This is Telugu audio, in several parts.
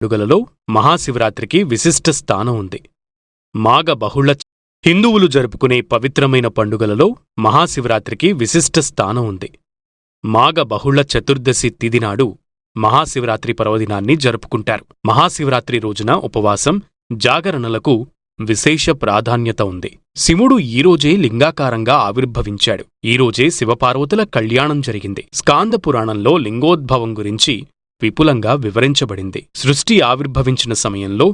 పండుగలలో మహాశివరాత్రికి విశిష్ట స్థానం ఉంది. మాఘ బహుళ హిందువులు జరుపుకునే పవిత్రమైన పండుగలలో మహాశివరాత్రికి విశిష్ట స్థానం ఉంది. మాఘ బహుళ చతుర్దశి తిథినాడు మహాశివరాత్రి పర్వదినాన్ని జరుపుకుంటారు. మహాశివరాత్రి రోజున ఉపవాసం, జాగరణలకు విశేష ప్రాధాన్యత ఉంది. శివుడు ఈరోజే లింగాకారంగా ఆవిర్భవించాడు. ఈరోజే శివపార్వతుల కళ్యాణం జరిగింది. స్కాంద పురాణంలో లింగోద్భవం గురించి విపులంగా వివరించబడింది. సృష్టి ఆవిర్భవించిన సమయంలో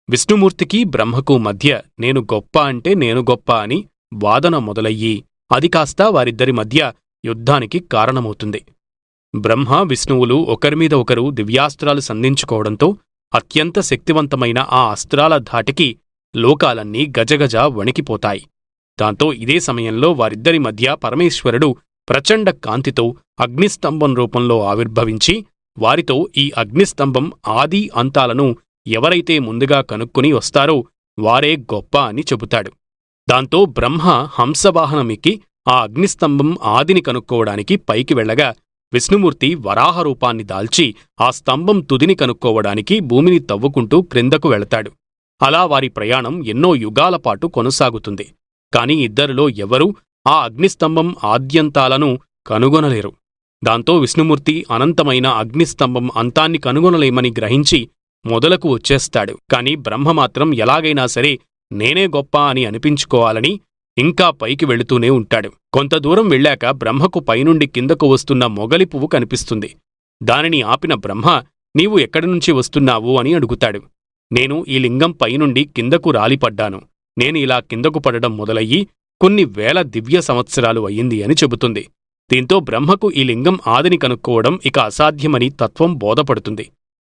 విష్ణుమూర్తికి బ్రహ్మకు మధ్య నేను గొప్ప అంటే నేను గొప్ప అని వాదన మొదలయ్యి అది కాస్త వారిద్దరి మధ్య యుద్ధానికి కారణమవుతుంది. బ్రహ్మ, విష్ణువులు ఒకరిమీద ఒకరు దివ్యాస్త్రాలు సంధించుకోవడంతో అత్యంత శక్తివంతమైన ఆ అస్త్రాల ధాటికి లోకాలన్నీ గజగజ వణికిపోతాయి. దాంతో ఇదే సమయంలో వారిద్దరి మధ్య పరమేశ్వరుడు ప్రచండ కాంతితో అగ్నిస్తంభం రూపంలో ఆవిర్భవించి వారితో ఈ అగ్నిస్తంభం ఆది అంతాలను ఎవరైతే ముందుగా కనుక్కుని వస్తారో వారే గొప్ప అని చెబుతాడు. దాంతో బ్రహ్మ హంసవాహనమెక్కి ఆ అగ్నిస్తంభం ఆదిని కనుక్కోవడానికి పైకి వెళ్లగా విష్ణుమూర్తి వరాహరూపాన్ని దాల్చి ఆ స్తంభం తుదిని కనుక్కోవడానికి భూమిని తవ్వుకుంటూ క్రిందకు వెళతాడు. అలా వారి ప్రయాణం ఎన్నో యుగాలపాటు కొనసాగుతుంది. కాని ఇద్దరిలో ఎవరూ ఆ అగ్నిస్తంభం ఆద్యంతాలను కనుగొనలేరు. దాంతో విష్ణుమూర్తి అనంతమైన అగ్నిస్తంభం అంతాన్ని కనుగొనలేమని గ్రహించి మొదలకు వచ్చేస్తాడు. కాని బ్రహ్మ మాత్రం ఎలాగైనా సరే నేనే గొప్ప అని అనిపించుకోవాలని ఇంకా పైకి వెళుతూనే ఉంటాడు. కొంత దూరం వెళ్ళాక బ్రహ్మకు పైనుండి కిందకు వస్తున్న మొగలి పువ్వు కనిపిస్తుంది. దానిని ఆపిన బ్రహ్మ, నీవు ఎక్కడినుంచి వస్తున్నావు అని అడుగుతాడు. నేను ఈ లింగం పైనుండి కిందకు రాలిపడ్డాను. నేను ఇలా కిందకు పడడం మొదలయ్యి కొన్ని వేల దివ్య సంవత్సరాలు అయ్యింది అని చెబుతుంది. దీంతో బ్రహ్మకు ఈ లింగం ఆదిని కనుక్కోవడం ఇక అసాధ్యమని తత్వం బోధపడుతుంది.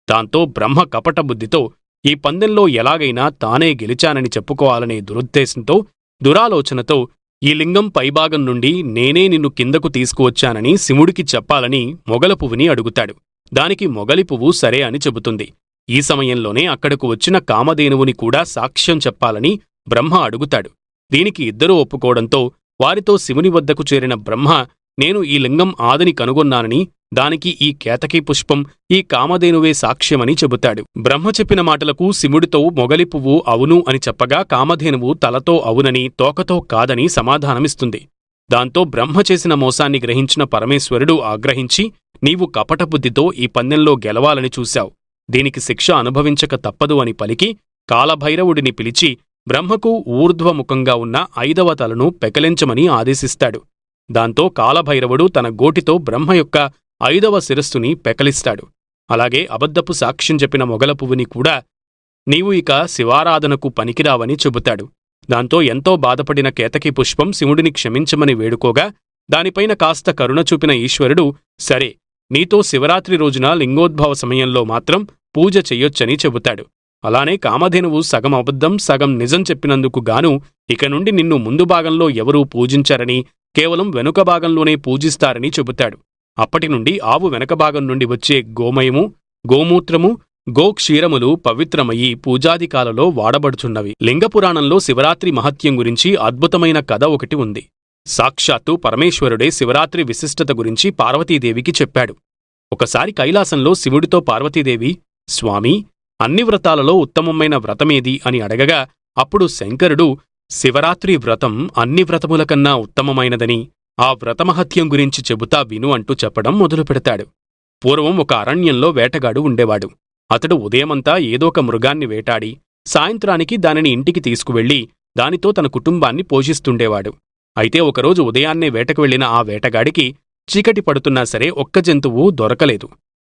దాంతో బ్రహ్మ కపట బుద్ధితో ఈ పందెంలో ఎలాగైనా తానే గెలిచానని చెప్పుకోవాలనే దురుద్దేశంతో, దురాలోచనతో ఈ లింగం పైభాగం నుండి నేనే నిన్ను కిందకు తీసుకువచ్చానని శివుడికి చెప్పాలని మొగలపువ్వుని అడుగుతాడు. దానికి మొగలిపువ్వు సరే అని చెబుతుంది. ఈ సమయంలోనే అక్కడకు వచ్చిన కామధేనువుని కూడా సాక్ష్యం చెప్పాలని బ్రహ్మ అడుగుతాడు. దీనికి ఇద్దరూ ఒప్పుకోవడంతో వారితో శివుని వద్దకు చేరిన బ్రహ్మ, నేను ఈ లింగం ఆదిని కనుగొన్నానని, దానికి ఈ కేతకీ పుష్పం, ఈ కామధేనువే సాక్ష్యమని చెబుతాడు. బ్రహ్మ చెప్పిన మాటలకు శివుడితో మొగలిపువ్వు అవును అని చెప్పగా కామధేనువు తలతో అవునని, తోకతో కాదని సమాధానమిస్తుంది. దాంతో బ్రహ్మ చేసిన మోసాన్ని గ్రహించిన పరమేశ్వరుడు ఆగ్రహించి, నీవు కపటబుద్ధితో ఈ పందెంలో గెలవాలని చూశావు, దీనికి శిక్ష అనుభవించక తప్పదు అని పలికి కాలభైరవుడిని పిలిచి బ్రహ్మకు ఊర్ధ్వముఖంగా ఉన్న 5వ తలను పెకలించమని ఆదేశిస్తాడు. దాంతో కాలభైరవుడు తన గోటితో బ్రహ్మ యొక్క 5వ శిరస్సుని పెకలిస్తాడు. అలాగే అబద్ధపు సాక్ష్యం చెప్పిన మొగలపువ్వుని కూడా నీవు ఇక శివారాధనకు పనికిరావని చెబుతాడు. దాంతో ఎంతో బాధపడిన కేతకీ పుష్పం శివుడిని క్షమించమని వేడుకోగా దానిపైన కాస్త కరుణ చూపిన ఈశ్వరుడు, సరే నీతో శివరాత్రి రోజున లింగోద్భవ సమయంలో మాత్రం పూజ చెయ్యొచ్చని చెబుతాడు. అలానే కామధేనువు సగం అబద్ధం సగం నిజం చెప్పినందుకు గాను ఇక నుండి నిన్ను ముందు భాగంలో ఎవరూ పూజించరని, కేవలం వెనుక భాగంలోనే పూజిస్తారని చెబుతాడు. అప్పటినుండి ఆవు వెనక భాగం నుండి వచ్చే గోమయము, గోమూత్రము, గోక్షీరములు పవిత్రమయ్యి పూజాదికాలలో వాడబడుచున్నవి. లింగపురాణంలో శివరాత్రి మహత్యం గురించి అద్భుతమైన కథ ఒకటి ఉంది. సాక్షాత్తు పరమేశ్వరుడే శివరాత్రి విశిష్టత గురించి పార్వతీదేవికి చెప్పాడు. ఒకసారి కైలాసంలో శివుడితో పార్వతీదేవి, స్వామీ, అన్ని వ్రతాలలో ఉత్తమమైన వ్రతమేది అని అడగగా అప్పుడు శంకరుడు, శివరాత్రి వ్రతం అన్ని వ్రతముల కన్నా ఉత్తమమైనదని, ఆ వ్రతమహత్యం గురించి చెబుతా విను అంటూ చెప్పడం మొదలుపెడతాడు. పూర్వం ఒక అరణ్యంలో వేటగాడు ఉండేవాడు. అతడు ఉదయమంతా ఏదోక మృగాన్ని వేటాడి సాయంత్రానికి దానిని ఇంటికి తీసుకువెళ్లి దానితో తన కుటుంబాన్ని పోషిస్తుండేవాడు. అయితే ఒకరోజు ఉదయాన్నే వేటకు వెళ్లిన ఆ వేటగాడికి చీకటి పడుతున్నా సరే ఒక్క జంతువు దొరకలేదు.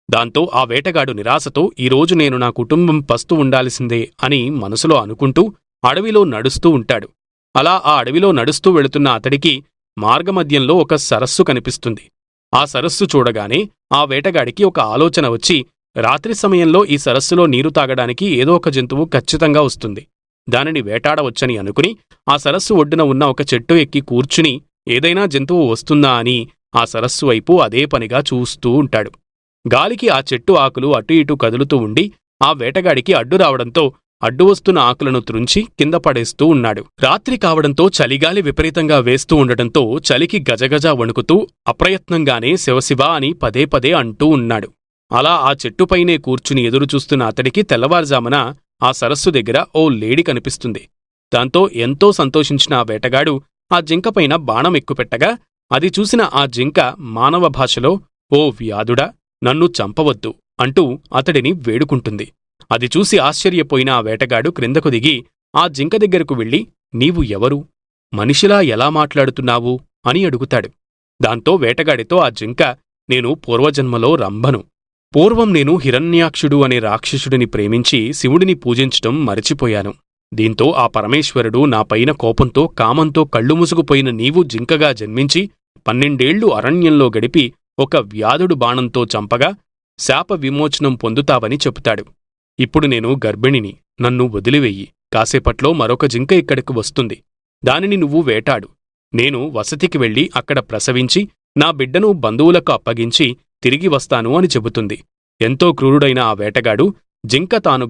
దాంతో ఆ వేటగాడు నిరాశతో ఈరోజు నేను నా కుటుంబం పస్తు ఉండాల్సిందే అని మనసులో అనుకుంటూ అడవిలో నడుస్తూ ఉంటాడు. అలా ఆ అడవిలో నడుస్తూ వెళుతున్న అతడికి మార్గమధ్యంలో ఒక సరస్సు కనిపిస్తుంది. ఆ సరస్సు చూడగానే ఆ వేటగాడికి ఒక ఆలోచన వచ్చి, రాత్రి సమయంలో ఈ సరస్సులో నీరు తాగడానికి ఏదో ఒక జంతువు ఖచ్చితంగా వస్తుంది, దానిని వేటాడవచ్చని అనుకుని ఆ సరస్సు ఒడ్డున ఉన్న ఒక చెట్టు ఎక్కి కూర్చుని ఏదైనా జంతువు వస్తుందా అని ఆ సరస్సు వైపు అదే పనిగా చూస్తూ ఉంటాడు. గాలికి ఆ చెట్టు ఆకులు అటు ఇటు కదులుతూ ఉండి ఆ వేటగాడికి అడ్డు రావడంతో అడ్డు వస్తున్న ఆకులను త్రుంచి కింద పడేస్తూ ఉన్నాడు. రాత్రి కావడంతో చలిగాలి విపరీతంగా వేస్తూ ఉండటంతో చలికి గజగజ వణుకుతూ అప్రయత్నంగానే శివశివ అని పదే పదే అంటూ ఉన్నాడు. అలా ఆ చెట్టుపైనే కూర్చుని ఎదురుచూస్తున్న అతడికి తెల్లవారుజామున ఆ సరస్సు దగ్గర ఓ లేడి కనిపిస్తుంది. దాంతో ఎంతో సంతోషించిన ఆ వేటగాడు ఆ జింకపైన బాణం ఎక్కుపెట్టగా అది చూసిన ఆ జింక మానవ భాషలో "ఓ వ్యాధుడా, నన్ను చంపవద్దు" అంటూ అతడిని వేడుకుంటుంది. అది చూసి ఆశ్చర్యపోయిన ఆ వేటగాడు క్రిందకు దిగి ఆ జింక దగ్గరకు వెళ్ళి "నీవు ఎవరు? మనిషిలా ఎలా మాట్లాడుతున్నావు?" అని అడుగుతాడు. దాంతో వేటగాడితో ఆ జింక "నేను పూర్వజన్మలో రంభను. పూర్వం నేను హిరణ్యాక్షుడు అనే రాక్షసుడిని ప్రేమించి శివుడిని పూజించటం మరచిపోయాను. దీంతో ఆ పరమేశ్వరుడు నాపైన కోపంతో కామంతో కళ్ళు మూసుకుపోయిన నీవు జింకగా జన్మించి 12 అరణ్యంలో గడిపి ఒక వ్యాధుడు బాణంతో చంపగా శాప విమోచనం పొందుతావని చెబుతాడు. ఇప్పుడు నేను గర్భిణిని, నన్ను వదిలివెయ్యి. కాసేపట్లో మరొక జింక ఇక్కడికి వస్తుంది. దానిని నువ్వు వేటాడు. నేను వసతికి వెళ్ళి అక్కడ ప్రసవించి నా బిడ్డను బంధువులకు అప్పగించి తిరిగి వస్తాను అని చెబుతుంది. ఎంతో క్రూరుడైన ఆ వేటగాడు జింక తాను